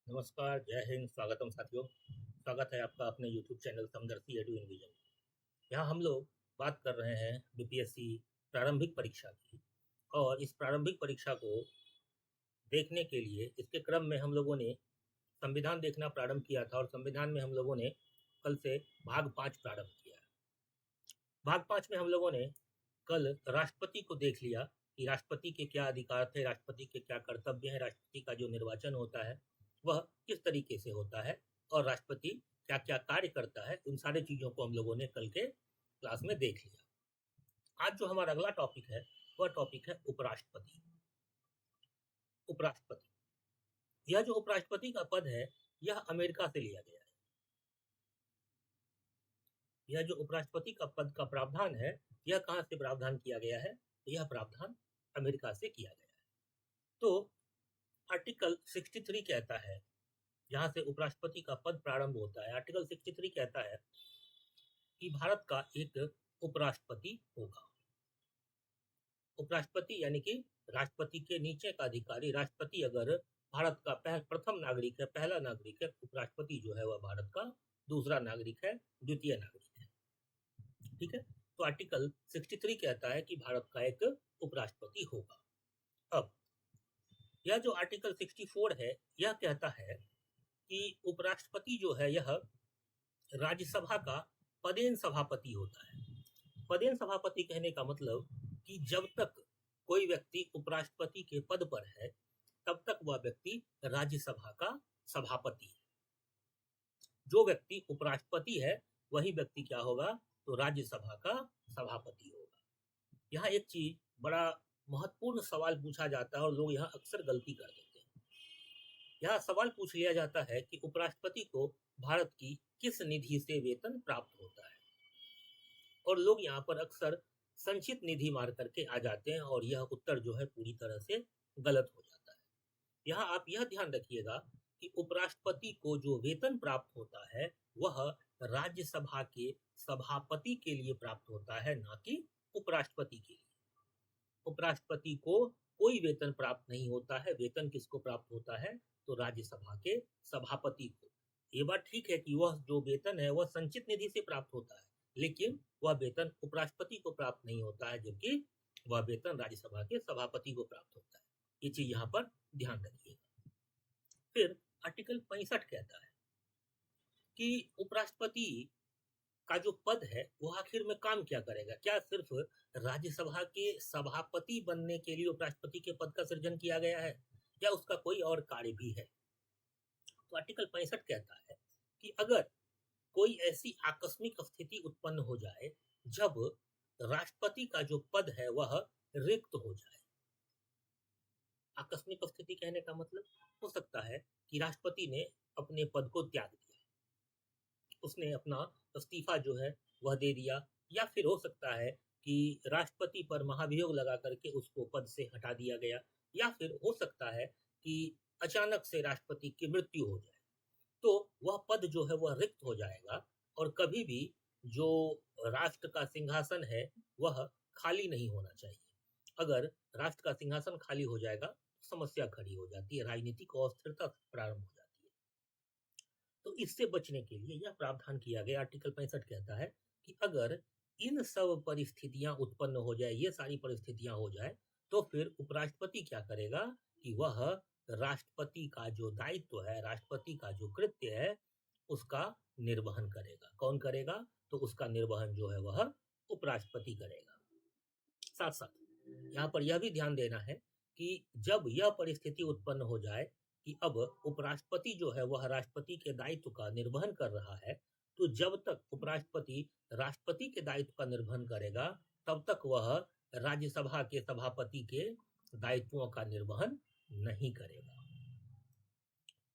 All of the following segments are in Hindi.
नमस्कार, जय हिंद, स्वागतम साथियों। स्वागत है आपका अपने YouTube चैनल समदर्शी एडु इन विजन। यहाँ हम लोग बात कर रहे हैं बीपीएससी प्रारंभिक परीक्षा की। और इस प्रारंभिक परीक्षा को देखने के लिए इसके क्रम में हम लोगों ने संविधान देखना प्रारंभ किया था, और संविधान में हम लोगों ने कल से भाग 5 प्रारंभ किया। भाग 5 में हम लोगों ने कल राष्ट्रपति को देख लिया कि राष्ट्रपति के क्या अधिकार थे, राष्ट्रपति के क्या कर्तव्य हैं, राष्ट्रपति का जो निर्वाचन होता है वह किस तरीके से होता है, और राष्ट्रपति क्या क्या कार्य करता है, उन सारी चीज़ों को हम लोगों ने कल के क्लास में देख लिया। आज जो हमारा अगला टॉपिक है वह टॉपिक है उपराष्ट्रपति। उपराष्ट्रपति, यह जो उपराष्ट्रपति का पद है यह अमेरिका से लिया गया है। यह जो उपराष्ट्रपति का पद का प्रावधान है यह कहाँ से प्रावधान किया गया है? यह प्रावधान अमेरिका से किया गया है। तो आर्टिकल 63 कहता है, जहां से उपराष्ट्रपति का पद प्रारंभ होता है, आर्टिकल 63 कहता है कि भारत का एक उपराष्ट्रपति होगा। उपराष्ट्रपति यानी कि राष्ट्रपति के नीचे का अधिकारी। राष्ट्रपति अगर भारत का प्रथम नागरिक है, पहला नागरिक है, उपराष्ट्रपति जो है वह भारत का दूसरा नागरिक है, द्वितीय नागरिक है। ठीक है, तो आर्टिकल 63 कहता है कि भारत का एक उपराष्ट्रपति होगा। अब यह जो आर्टिकल 64 है यह कहता है कि उपराष्ट्रपति जो है यह राज्यसभा का पदेन सभापति होता है। पदेन सभापति कहने का मतलब कि जब तक कोई व्यक्ति उपराष्ट्रपति के पद पर है तब तक वह व्यक्ति राज्यसभा का सभापति है। जो व्यक्ति उपराष्ट्रपति है वही व्यक्ति क्या होगा? तो राज्यसभा का सभापति होगा। यहाँ एक चीज बड़ा महत्वपूर्ण सवाल पूछा जाता है और लोग यहाँ अक्सर गलती कर देते हैं। यहाँ सवाल पूछ लिया जाता है कि उपराष्ट्रपति को भारत की किस निधि से वेतन प्राप्त होता है, और लोग यहाँ पर अक्सर संचित निधि मार करके आ जाते हैं और यह उत्तर जो है पूरी तरह से गलत हो जाता है। यहाँ आप यह ध्यान रखिएगा कि उपराष्ट्रपति को जो वेतन प्राप्त होता है वह राज्यसभा के सभापति के लिए प्राप्त होता है, ना कि उपराष्ट्रपति के लिए। उपराष्ट्रपति को कोई वेतन प्राप्त नहीं होता है। वेतन किसको प्राप्त होता है? तो राज्यसभा के सभापति को। ये बात ठीक है कि वह जो वेतन है वह संचित निधि से प्राप्त होता है, लेकिन वह वेतन उपराष्ट्रपति को प्राप्त नहीं होता है, जबकि वह वेतन राज्यसभा के सभापति को प्राप्त होता है। ये चीज यहाँ पर ध्यान रखिएगा। फिर आर्टिकल 65 कहता है कि उपराष्ट्रपति का जो पद है वो आखिर में काम क्या करेगा? क्या सिर्फ राज्यसभा के सभापति बनने के लिए उपराष्ट्रपति के पद का सृजन किया गया है, या उसका कोई और कार्य भी है? तो आर्टिकल 65 कहता है कि अगर कोई ऐसी आकस्मिक स्थिति उत्पन्न हो जाए जब राष्ट्रपति का जो पद है वह रिक्त हो जाए। आकस्मिक स्थिति कहने का मतलब हो सकता है कि राष्ट्रपति ने अपने पद को त्याग दिया, उसने अपना इस्तीफा जो है वह दे दिया, या फिर हो सकता है कि राष्ट्रपति पर महाभियोग लगा करके उसको पद से हटा दिया गया, या फिर हो सकता है कि अचानक से राष्ट्रपति की मृत्यु हो जाए, तो वह पद जो है वह रिक्त हो जाएगा। और कभी भी जो राष्ट्र का सिंहासन है वह खाली नहीं होना चाहिए। अगर राष्ट्र का सिंहासन खाली हो जाएगा तो समस्या खड़ी हो जाती है, राजनीतिक अस्थिरता प्रारंभ हो जाती है। तो इससे बचने के लिए यह प्रावधान किया गया। आर्टिकल 65 कहता है कि अगर इन सब परिस्थितियां उत्पन्न हो जाए, ये सारी परिस्थितियां हो जाए, तो फिर उपराष्ट्रपति क्या करेगा कि वह राष्ट्रपति का जो दायित्व है, राष्ट्रपति का जो कृत्य है, उसका निर्वहन करेगा। कौन करेगा? तो उसका निर्वहन जो है वह उपराष्ट्रपति करेगा। साथ साथ यहाँ पर यह भी ध्यान देना है कि जब यह परिस्थिति उत्पन्न हो जाए कि अब उपराष्ट्रपति जो है वह राष्ट्रपति के दायित्व का निर्वहन कर रहा है, तो जब तक उपराष्ट्रपति राष्ट्रपति के दायित्व का निर्वहन करेगा तब तक वह राज्यसभा के सभापति के दायित्वों का निर्वहन नहीं करेगा।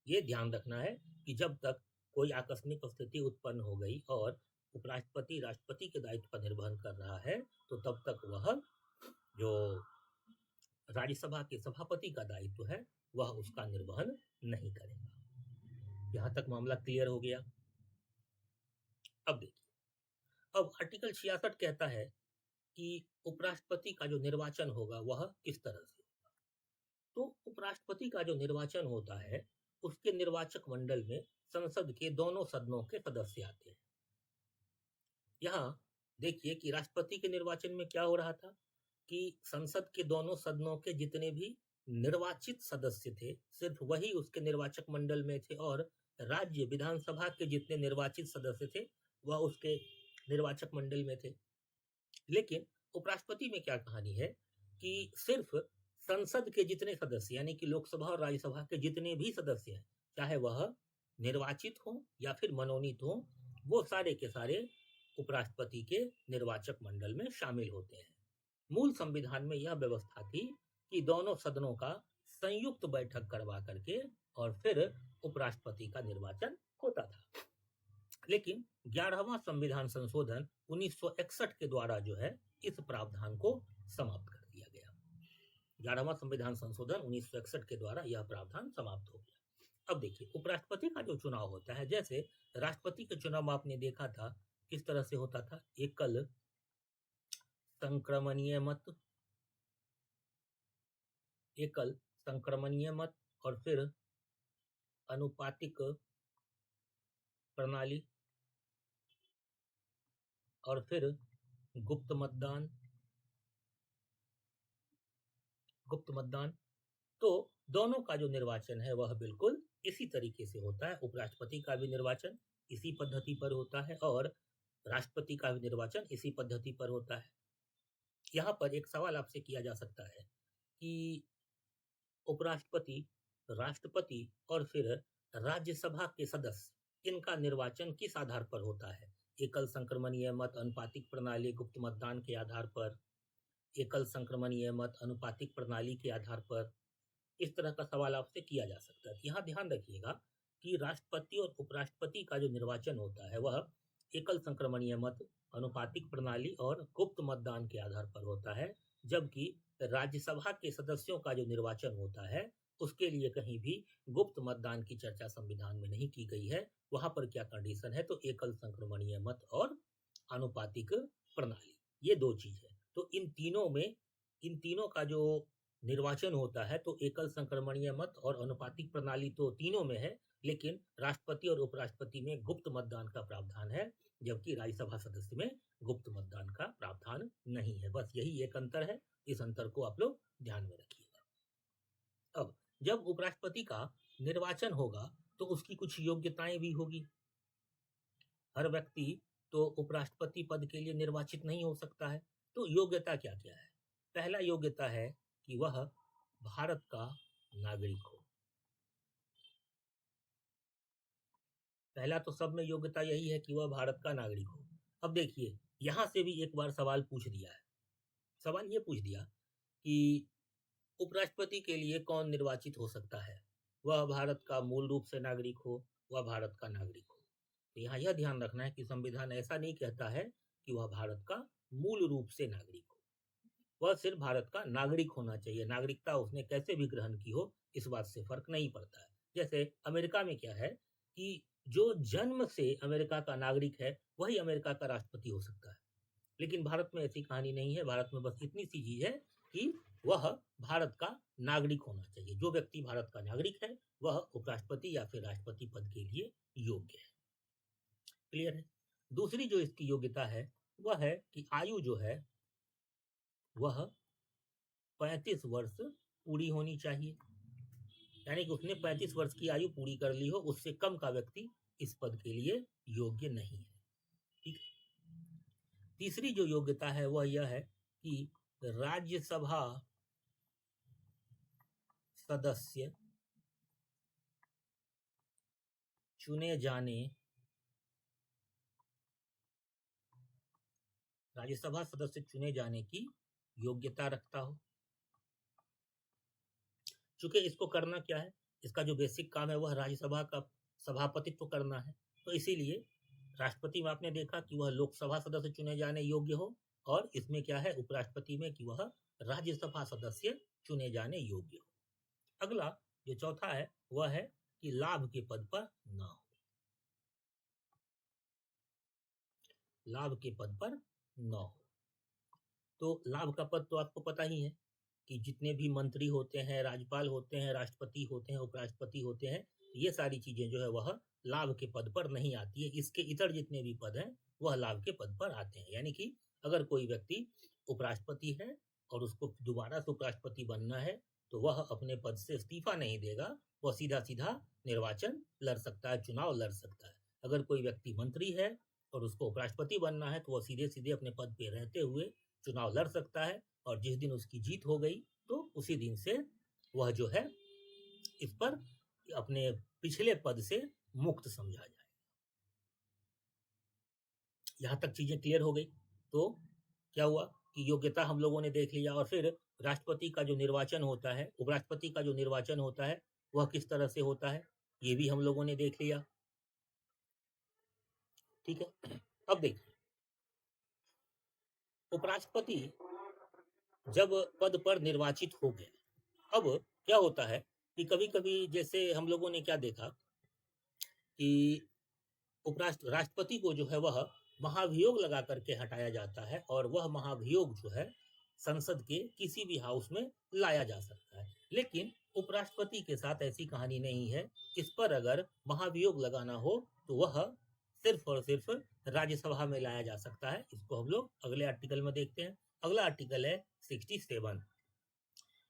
ये ध्यान रखना है कि जब तक कोई आकस्मिक स्थिति उत्पन्न हो गई और उपराष्ट्रपति राष्ट्रपति के दायित्व का निर्वहन कर रहा है, तो तब तक वह जो राज्यसभा के सभापति का दायित्व है वह उसका निर्वहन नहीं करेगा। यहां तक मामला क्लियर हो गया। अब देखिए, अब आर्टिकल 66 कहता है कि उपराष्ट्रपति का जो निर्वाचन होगा वह किस तरह से होगा। तो उपराष्ट्रपति का जो निर्वाचन होता है उसके निर्वाचक मंडल में संसद के दोनों सदनों के सदस्य आते हैं। यहाँ देखिए कि राष्ट्रपति के निर्वाचन में क्या हो रहा था कि संसद के दोनों सदनों के जितने भी निर्वाचित सदस्य थे सिर्फ वही उसके निर्वाचक मंडल में थे, और राज्य विधानसभा के जितने निर्वाचित सदस्य थे वह उसके निर्वाचक मंडल में थे। लेकिन उपराष्ट्रपति में क्या कहानी है कि सिर्फ संसद के जितने सदस्य यानी कि लोकसभा और राज्यसभा के जितने भी सदस्य हैं, चाहे वह निर्वाचित हो या फिर मनोनीत हो, वो सारे के सारे उपराष्ट्रपति के निर्वाचक मंडल में शामिल होते हैं। मूल संविधान में यह व्यवस्था थी कि दोनों सदनों का संयुक्त बैठक करवा करके और फिर उपराष्ट्रपति का निर्वाचन होता था। लेकिन 11वां संविधान संशोधन 1961 के द्वारा जो है इस प्रावधान को समाप्त कर दिया गया। 11वां संविधान संशोधन 1961 के द्वारा यह प्रावधान समाप्त हो गया। अब देखिए उपराष्ट्रपति का जो चुनाव होता है, जैसे राष्ट्रपति के चुनाव आपने देखा था किस तरह से होता था, एकल संक्रमणीय मत, एकल संक्रमणीय मत और फिर अनुपातिक प्रणाली और फिर गुप्त मतदान। गुप्त मतदान तो दोनों का जो निर्वाचन है वह बिल्कुल इसी तरीके से होता है। उपराष्ट्रपति का भी निर्वाचन इसी पद्धति पर होता है और राष्ट्रपति का भी निर्वाचन इसी पद्धति पर होता है। यहाँ पर एक सवाल आपसे किया जा सकता है कि उपराष्ट्रपति, राष्ट्रपति और फिर राज्यसभा के सदस्य, इनका निर्वाचन किस आधार पर होता है? एकल संक्रमणीय मत, अनुपातिक प्रणाली, गुप्त मतदान के आधार पर, एकल संक्रमणीय मत, अनुपातिक प्रणाली के आधार पर, इस तरह का सवाल आपसे किया जा सकता है। यहाँ ध्यान रखिएगा कि राष्ट्रपति और उपराष्ट्रपति का जो निर्वाचन होता है वह एकल संक्रमणीय मत, अनुपातिक प्रणाली और गुप्त मतदान के आधार पर होता है, जबकि राज्यसभा के सदस्यों का जो निर्वाचन होता है उसके लिए कहीं भी गुप्त मतदान की चर्चा संविधान में नहीं की गई है। वहां पर क्या कंडीशन है, तो एकल संक्रमणीय मत और अनुपातिक प्रणाली, ये दो चीज है। तो इन तीनों का जो निर्वाचन होता है तो एकल संक्रमणीय मत और अनुपातिक प्रणाली तो तीनों में है, लेकिन राष्ट्रपति और उपराष्ट्रपति में गुप्त मतदान का प्रावधान है, जबकि राज्यसभा सदस्य में गुप्त मतदान का प्रावधान नहीं है। बस यही एक अंतर है, इस अंतर को आप लोग ध्यान में रखिएगा। अब जब उपराष्ट्रपति का निर्वाचन होगा तो उसकी कुछ योग्यताएं भी होगी। हर व्यक्ति तो उपराष्ट्रपति पद के लिए निर्वाचित नहीं हो सकता है। तो योग्यता क्या क्या है? पहला योग्यता है कि वह भारत का नागरिक हो। पहला तो सब में योग्यता यही है कि वह भारत का नागरिक हो। अब देखिए यहां से भी एक बार सवाल पूछ दिया है। सवाल ये पूछ दिया कि उपराष्ट्रपति के लिए कौन निर्वाचित हो सकता है? वह भारत का मूल रूप से नागरिक हो, वह भारत का नागरिक हो। तो यहाँ यह ध्यान रखना है कि संविधान ऐसा नहीं कहता है कि वह भारत का मूल रूप से नागरिक हो। वह सिर्फ भारत का नागरिक होना चाहिए। नागरिकता उसने कैसे भी ग्रहण की हो इस बात से फर्क नहीं पड़ता है। जैसे अमेरिका में क्या है कि जो जन्म से अमेरिका का नागरिक है वही अमेरिका का राष्ट्रपति हो सकता है, लेकिन भारत में ऐसी कहानी नहीं है। भारत में बस इतनी सी चीज है कि वह भारत का नागरिक होना चाहिए। जो व्यक्ति भारत का नागरिक है वह उपराष्ट्रपति या फिर राष्ट्रपति पद के लिए योग्य है। क्लियर है? दूसरी जो इसकी योग्यता है वह है कि आयु जो है वह 35 वर्ष पूरी होनी चाहिए, यानी कि उसने 35 वर्ष की आयु पूरी कर ली हो, उससे कम का व्यक्ति इस पद के लिए योग्य नहीं है। ठीक है। तीसरी जो योग्यता है वह यह है कि राज्यसभा सदस्य चुने जाने राज्यसभा सदस्य चुने जाने की योग्यता रखता हो। चूंकि इसको करना क्या है, इसका जो बेसिक काम है वह राज्यसभा का सभापतित्व करना है, तो इसीलिए राष्ट्रपति में आपने देखा कि वह लोकसभा सदस्य चुने जाने योग्य हो, और इसमें क्या है उपराष्ट्रपति में कि वह राज्यसभा सदस्य चुने जाने योग्य हो। अगला जो चौथा है वह है कि लाभ के पद पर न हो। लाभ के पद पर न हो। तो लाभ का पद तो आपको पता ही है कि जितने भी मंत्री होते हैं, राज्यपाल होते हैं, राष्ट्रपति होते हैं, उपराष्ट्रपति होते हैं, ये सारी चीजें जो है वह लाभ के पद पर नहीं आती है। इसके इतर जितने भी पद हैं वह लाभ के पद पर आते हैं। यानी कि अगर कोई व्यक्ति उपराष्ट्रपति है और उसको दोबारा से उपराष्ट्रपति बनना है तो वह अपने पद से इस्तीफा नहीं देगा, वह सीधा सीधा निर्वाचन लड़ सकता है, चुनाव लड़ सकता है। अगर कोई व्यक्ति मंत्री है और उसको उपराष्ट्रपति बनना है तो वह सीधे सीधे अपने पद पे रहते हुए चुनाव लड़ सकता है, और जिस दिन उसकी जीत हो गई तो उसी दिन से वह जो है इस पर अपने पिछले पद से मुक्त समझा जाए। यहां तक चीजें क्लियर हो गई। तो क्या हुआ कि योग्यता हम लोगों ने देख लिया, और फिर राष्ट्रपति का जो निर्वाचन होता है, उपराष्ट्रपति का जो निर्वाचन होता है वह किस तरह से होता है ये भी हम लोगों ने देख लिया। ठीक है, अब देखिए उपराष्ट्रपति जब पद पर निर्वाचित हो गए, अब क्या होता है कि कभी कभी जैसे हम लोगों ने क्या देखा कि राष्ट्रपति को जो है वह महाभियोग लगा करके हटाया जाता है, और वह महाभियोग जो है संसद के किसी भी हाउस में लाया जा सकता है। लेकिन उपराष्ट्रपति के साथ ऐसी कहानी नहीं है। इस पर अगर महाभियोग लगाना हो तो वह सिर्फ और सिर्फ राज्यसभा में लाया जा सकता है। इसको हम लोग अगले आर्टिकल में देखते हैं। अगला आर्टिकल है 67।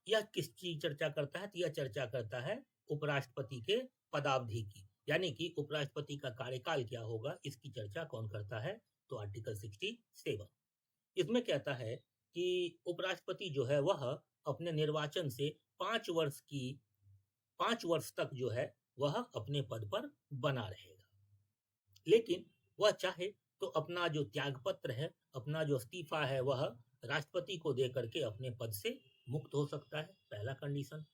यह किसकी चर्चा करता है? तो यह चर्चा करता है उपराष्ट्रपति के पदावधि की, यानी कि उपराष्ट्रपति का कार्यकाल क्या होगा, इसकी चर्चा कौन करता है? तो आर्टिकल 67 इसमें कहता है कि उपराष्ट्रपति जो है वह अपने निर्वाचन से 5 वर्ष तक जो है वह अपने पद पर बना रहेगा। लेकिन वह चाहे तो अपना जो त्यागपत्र है, अपना जो इस्तीफा है, वह राष्ट्रपति को दे करके अपने पद से मुक्त हो सकता है, पहला कंडीशन।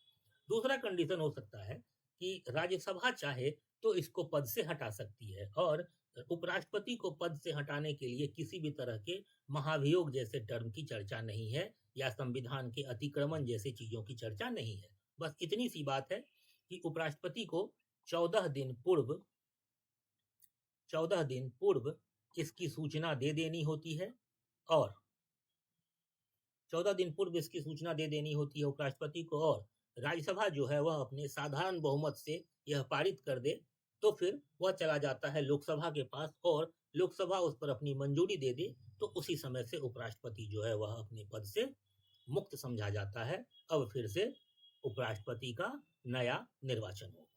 दूसरा कंडीशन हो सकता है कि राज्यसभा चाहे तो इसको पद से हटा सकती है, और उपराष्ट्रपति को पद से हटाने के लिए किसी भी तरह के महाभियोग जैसे टर्म की चर्चा नहीं है, या संविधान के अतिक्रमण जैसी चीजों की चर्चा नहीं है। बस इतनी सी बात है कि उपराष्ट्रपति को 14 दिन पूर्व इसकी सूचना दे देनी होती है, और 14 दिन पूर्व इसकी सूचना दे देनी होती है उपराष्ट्रपति को, और राज्यसभा जो है वह अपने साधारण बहुमत से यह पारित कर दे तो फिर वह चला जाता है लोकसभा के पास, और लोकसभा उस पर अपनी मंजूरी दे दे तो उसी समय से उपराष्ट्रपति जो है वह अपने पद से मुक्त समझा जाता है। अब फिर से उपराष्ट्रपति का नया निर्वाचन होगा।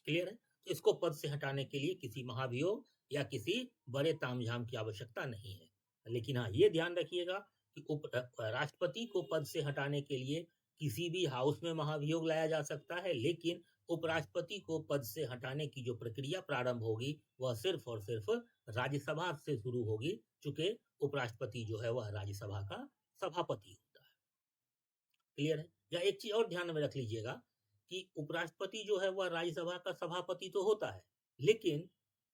क्लियर है? तो इसको पद से हटाने के लिए किसी महाभियोग या किसी बड़े तामझाम की आवश्यकता नहीं है। लेकिन हाँ, ये ध्यान रखिएगा कि राष्ट्रपति को पद से हटाने के लिए किसी भी हाउस में महाभियोग लाया जा सकता है, लेकिन उपराष्ट्रपति को पद से हटाने की जो प्रक्रिया प्रारंभ होगी वह सिर्फ और सिर्फ राज्यसभा से शुरू होगी, चूंकि उपराष्ट्रपति जो है वह राज्यसभा का सभापति होता है। क्लियर है? या एक चीज और ध्यान में रख लीजिएगा कि उपराष्ट्रपति जो है वह राज्यसभा का सभापति तो होता है, लेकिन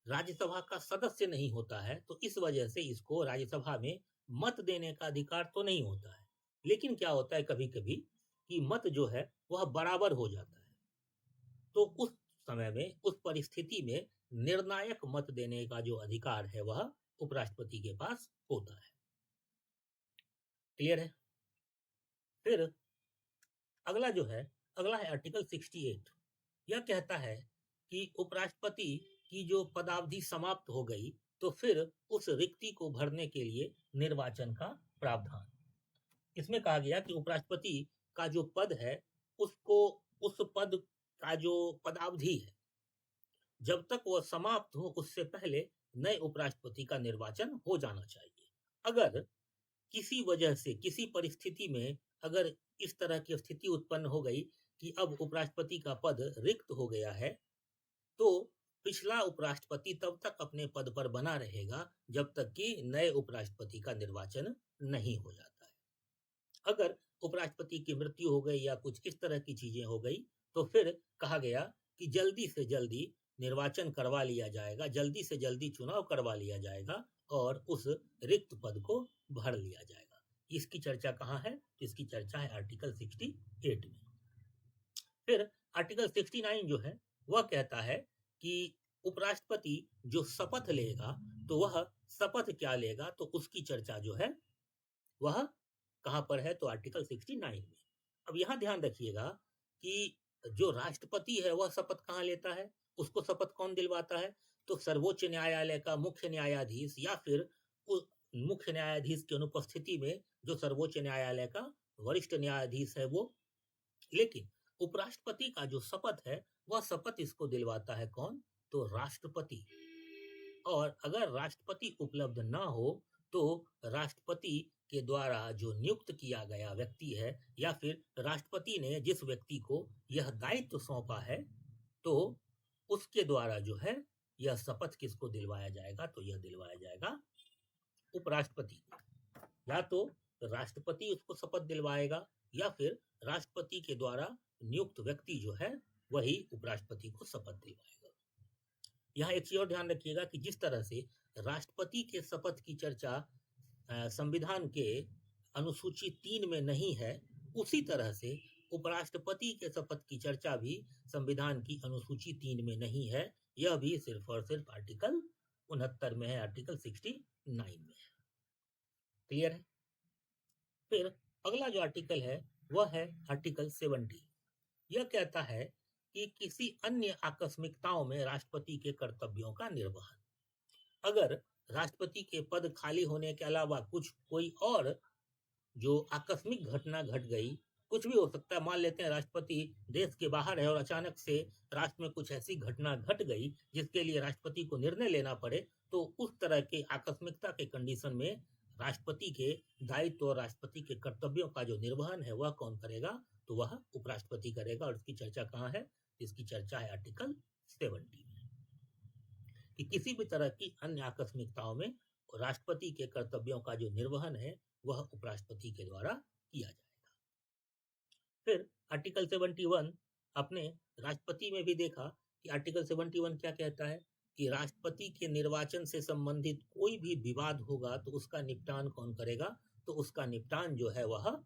राज्यसभा का सदस्य नहीं होता है, तो इस वजह से इसको राज्यसभा में मत देने का अधिकार तो नहीं होता है। लेकिन क्या होता है कभी कभी कि मत जो है वह बराबर हो जाता है, तो उस समय में, उस परिस्थिति में निर्णायक मत देने का जो अधिकार है वह उपराष्ट्रपति के पास होता है। क्लियर है? फिर अगला है आर्टिकल 68। यह कहता है कि उपराष्ट्रपति की जो पदावधि समाप्त हो गई तो फिर उस रिक्ति को भरने के लिए निर्वाचन का प्रावधान। इसमें कहा गया कि उपराष्ट्रपति का जो पद है उसको, उस पद का जो पदावधि है, जब तक वह समाप्त हो उससे पहले नए उपराष्ट्रपति का निर्वाचन हो जाना चाहिए। अगर किसी वजह से, किसी परिस्थिति में अगर इस तरह की स्थिति उत्पन्न हो गई कि अब उपराष्ट्रपति का पद रिक्त हो गया है, तो पिछला उपराष्ट्रपति तब तक अपने पद पर बना रहेगा जब तक कि नए उपराष्ट्रपति का निर्वाचन नहीं हो जाता है। अगर उपराष्ट्रपति की मृत्यु हो गई या कुछ इस तरह की चीजें हो गई तो फिर कहा गया कि जल्दी से जल्दी निर्वाचन करवा लिया जाएगा, जल्दी से जल्दी चुनाव करवा लिया जाएगा और उस रिक्त पद को भर लिया जाएगा। इसकी चर्चा कहाँ है? तो इसकी चर्चा है आर्टिकल 68 में। फिर आर्टिकल 69 जो है वह कहता है कि उपराष्ट्रपति जो शपथ लेगा तो वह शपथ क्या लेगा, तो उसकी चर्चा जो है वह कहाँ पर है? तो आर्टिकल 69 में। अब यहाँ ध्यान रखिएगा कि जो राष्ट्रपति है वह शपथ कहाँ लेता है, उसको शपथ कौन दिलवाता है? तो सर्वोच्च न्यायालय का मुख्य न्यायाधीश या फिर उस मुख्य न्यायाधीश की अनुपस्थिति में जो सर्वोच्च न्यायालय का वरिष्ठ न्यायाधीश है वो। लेकिन उपराष्ट्रपति का जो शपथ है वह शपथ इसको दिलवाता है कौन? तो राष्ट्रपति। और अगर राष्ट्रपति उपलब्ध ना हो तो राष्ट्रपति के द्वारा जो नियुक्त किया गया व्यक्ति है या फिर राष्ट्रपति ने जिस व्यक्ति को यह दायित्व सौंपा है तो उसके द्वारा जो है यह शपथ किसको दिलवाया जाएगा? तो यह दिलवाया जाएगा उपराष्ट्रपति को। या तो राष्ट्रपति उसको शपथ दिलवाएगा या फिर राष्ट्रपति के द्वारा नियुक्त व्यक्ति जो है वही उपराष्ट्रपति को शपथ दिलवाएगा। यहाँ एक चीज और ध्यान रखिएगा कि जिस तरह से राष्ट्रपति के शपथ की चर्चा संविधान के अनुसूची 3 में नहीं है, उसी तरह से उपराष्ट्रपति के शपथ की चर्चा भी संविधान की अनुसूची 3 में नहीं है। यह भी सिर्फ और सिर्फ आर्टिकल 69 में है, आर्टिकल 69 में है। क्लियर है? फिर अगला जो आर्टिकल है वह है आर्टिकल 70। यह कहता है कि किसी अन्य आकस्मिकताओं में राष्ट्रपति के कर्तव्यों का निर्वहन। अगर राष्ट्रपति के पद खाली होने के अलावा कुछ कोई और जो आकस्मिक घटना घट गई, कुछ भी हो सकता है, मान लेते हैं राष्ट्रपति देश के बाहर है और अचानक से राष्ट्र में कुछ ऐसी घटना घट गई जिसके लिए राष्ट्रपति को निर्णय लेना पड़े, तो उस तरह के आकस्मिकता के कंडीशन में राष्ट्रपति के दायित्व और राष्ट्रपति के कर्तव्यों का जो निर्वहन है वह कौन करेगा? तो वह उपराष्ट्रपति करेगा। और इसकी चर्चा कहाँ है? इसकी चर्चा है आर्टिकल 70 में, कि किसी भी तरह की अन्य आकस्मिकताओं में राष्ट्रपति के कर्तव्यों का जो निर्वहन है वह उपराष्ट्रपति के द्वारा किया जाएगा। फिर आर्टिकल 71 अपने राष्ट्रपति में भी देखा कि आर्टिकल 71 क्या कहता है कि राष्ट्रपति के निर्वाचन से संबंधित कोई भी विवाद होगा तो उसका निपटान कौन करेगा? तो उसका निपटान जो है वह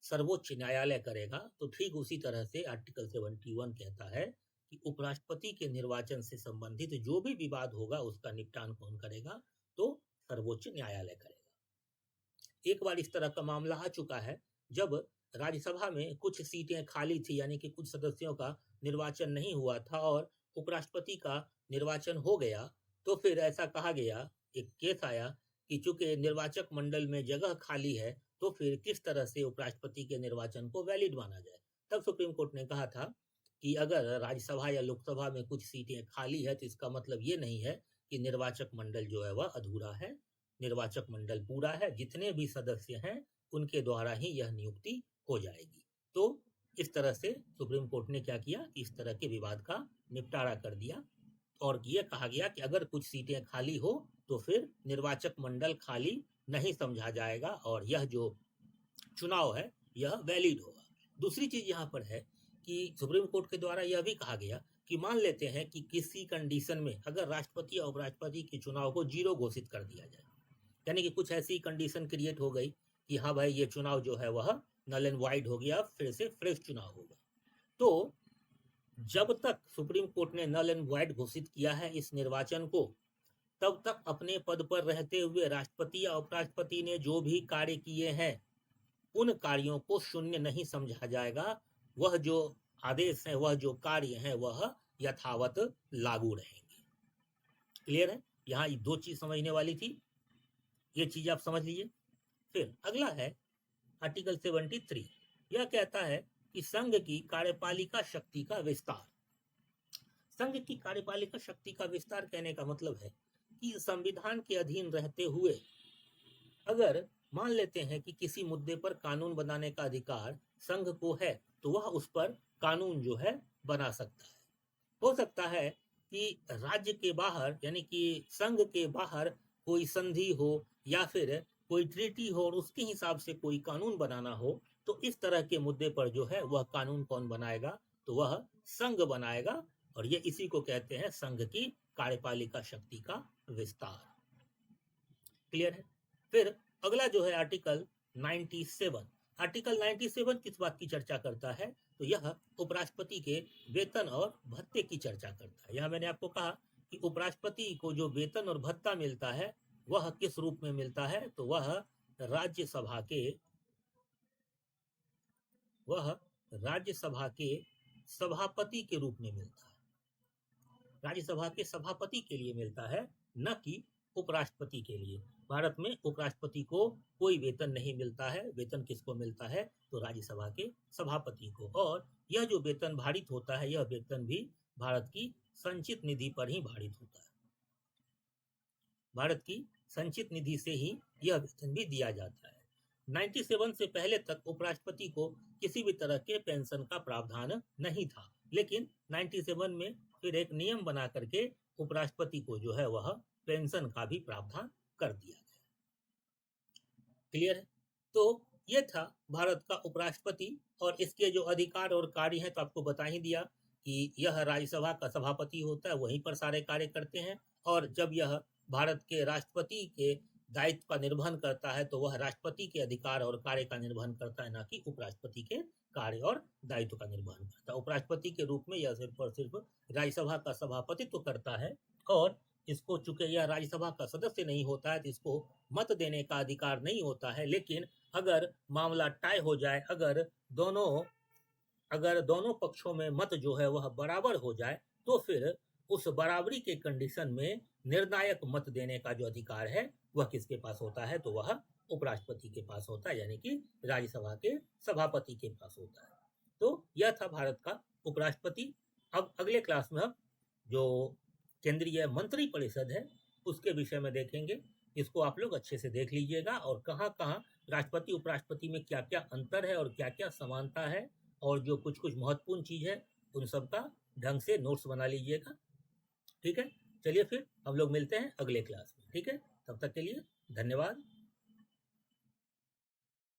सर्वोच्च न्यायालय करेगा। तो ठीक उसी तरह से आर्टिकल 71 कहता है कि उपराष्ट्रपति के निर्वाचन से संबंधित जो भी विवाद होगा उसका निपटान कौन करेगा? तो सर्वोच्च न्यायालय करेगा। एक बार इस तरह का मामला आ चुका है जब राज्यसभा में कुछ सीटें खाली थी, यानी कि कुछ सदस्यों का निर्वाचन नहीं हुआ था और उपराष्ट्रपति का निर्वाचन हो गया। तो फिर ऐसा कहा गया, एक केस आया कि चूंकि निर्वाचक मंडल में जगह खाली है तो फिर किस तरह से उपराष्ट्रपति के निर्वाचन को वैलिड माना जाए। तब सुप्रीम कोर्ट ने कहा था कि अगर राज्यसभा या लोकसभा में कुछ सीटें खाली है तो इसका मतलब ये नहीं है कि निर्वाचक मंडल जो है वह अधूरा है। निर्वाचक मंडल पूरा है, जितने भी सदस्य हैं उनके द्वारा ही यह नियुक्ति हो जाएगी। तो इस तरह से सुप्रीम कोर्ट ने क्या किया कि इस तरह के विवाद का निपटारा कर दिया और ये कहा गया कि अगर कुछ सीटें खाली हो तो फिर निर्वाचक मंडल खाली नहीं समझा जाएगा और यह जो चुनाव है यह वैलिड होगा। दूसरी चीज यहाँ पर है कि सुप्रीम कोर्ट के द्वारा यह भी कहा गया कि मान लेते हैं कि किसी कंडीशन में अगर राष्ट्रपति और उपराष्ट्रपति के चुनाव को 0 घोषित कर दिया जाए, यानी कि कुछ ऐसी कंडीशन क्रिएट हो गई कि हाँ भाई ये चुनाव जो है वह नल एंड वाइड हो गया, फिर से फ्रेश चुनाव होगा। तो जब तक सुप्रीम कोर्ट ने नल एंड वाइड घोषित किया है इस निर्वाचन को, तब तक अपने पद पर रहते हुए राष्ट्रपति या उपराष्ट्रपति ने जो भी कार्य किए हैं उन कार्यों को शून्य नहीं समझा जाएगा। वह जो आदेश है, वह जो कार्य है वह यथावत लागू रहेंगे। क्लियर है? यहाँ 2 चीज समझने वाली थी, ये चीज आप समझ लीजिए। फिर अगला है आर्टिकल 73। यह कहता है कि संघ की कार्यपालिका शक्ति का विस्तार। संघ की कार्यपालिका शक्ति का विस्तार कहने का मतलब है कि संविधान के अधीन रहते हुए अगर मान लेते हैं कि किसी मुद्दे पर कानून बनाने का अधिकार संघ को है तो वह उस पर कानून जो है बना सकता है। हो सकता है कि राज्य के बाहर, यानी कि संघ के बाहर कोई संधि हो या फिर कोई ट्रीटी हो और उसके हिसाब से कोई कानून बनाना हो, तो इस तरह के मुद्दे पर जो है वह कानून कौन बनाएगा? तो वह संघ बनाएगा। और ये इसी को कहते हैं संघ की कार्यपालिका शक्ति का विस्तार। क्लियर है? फिर अगला जो है आर्टिकल 97। आर्टिकल 97 किस बात की चर्चा करता है? तो यह उपराष्ट्रपति के वेतन और भत्ते की चर्चा करता है। यहाँ मैंने आपको कहा कि उपराष्ट्रपति को जो वेतन और भत्ता मिलता है वह किस रूप में मिलता है? तो वह राज्यसभा के वह राज्यसभा के सभापति के रूप में मिलता है। राज्यसभा के सभापति के लिए मिलता है, न कि उपराष्ट्रपति के लिए। भारत में उपराष्ट्रपति को कोई वेतन नहीं मिलता है। वेतन किसको मिलता है? तो राज्यसभा के सभापति को। और यह जो वेतन भारित होता है, यह वेतन भी भारत की संचित निधि पर ही भारित होता है। भारत की संचित निधि से ही यह वेतन भी दिया जाता है। 97 से पहले तक उपराष्ट्रपति को किसी भी तरह के पेंशन का प्रावधान नहीं था, लेकिन 97 में फिर एक नियम बना करके उपराष्ट्रपति को जो है वह पेंशन का भी प्रावधान कर दिया गया। क्लियर है? तो ये था भारत का उपराष्ट्रपति, और इसके जो अधिकार और कार्य हैं तो आपको बता ही दिया कि यह राज्यसभा का सभापति होता है, वहीं पर सारे कार्य करते हैं। और जब यह भारत के राष्ट्रपति के दायित्व का निर्वहन करता है तो वह राष्ट्रपति के अधिकार और कार्य का निर्वहन करता है, ना कि उपराष्ट्रपति के कार्य और दायित्व का निर्वहन करता है। उपराष्ट्रपति के रूप में यह सिर्फ और सिर्फ राज्यसभा का सभापतित्व करता है, और इसको चूंकि यह राज्यसभा का सदस्य नहीं होता है तो इसको मत देने का अधिकार नहीं होता है। लेकिन अगर मामला टाई हो जाए, अगर दोनों पक्षों में मत जो है वह बराबर हो जाए, तो फिर उस बराबरी के कंडीशन में निर्णायक मत देने का जो अधिकार है वह किसके पास होता है? तो वह उपराष्ट्रपति के पास होता है, यानी कि राज्यसभा के सभापति के पास होता है। तो यह था भारत का उपराष्ट्रपति। अब अगले क्लास में हम जो केंद्रीय मंत्री परिषद है उसके विषय में देखेंगे। इसको आप लोग अच्छे से देख लीजिएगा, और कहाँ कहाँ राष्ट्रपति उपराष्ट्रपति में क्या क्या अंतर है और क्या क्या समानता है, और जो कुछ कुछ महत्वपूर्ण चीज है उन सब का ढंग से नोट्स बना लीजिएगा। ठीक है, चलिए फिर हम लोग मिलते हैं अगले क्लास में। ठीक है, तब तक के लिए धन्यवाद।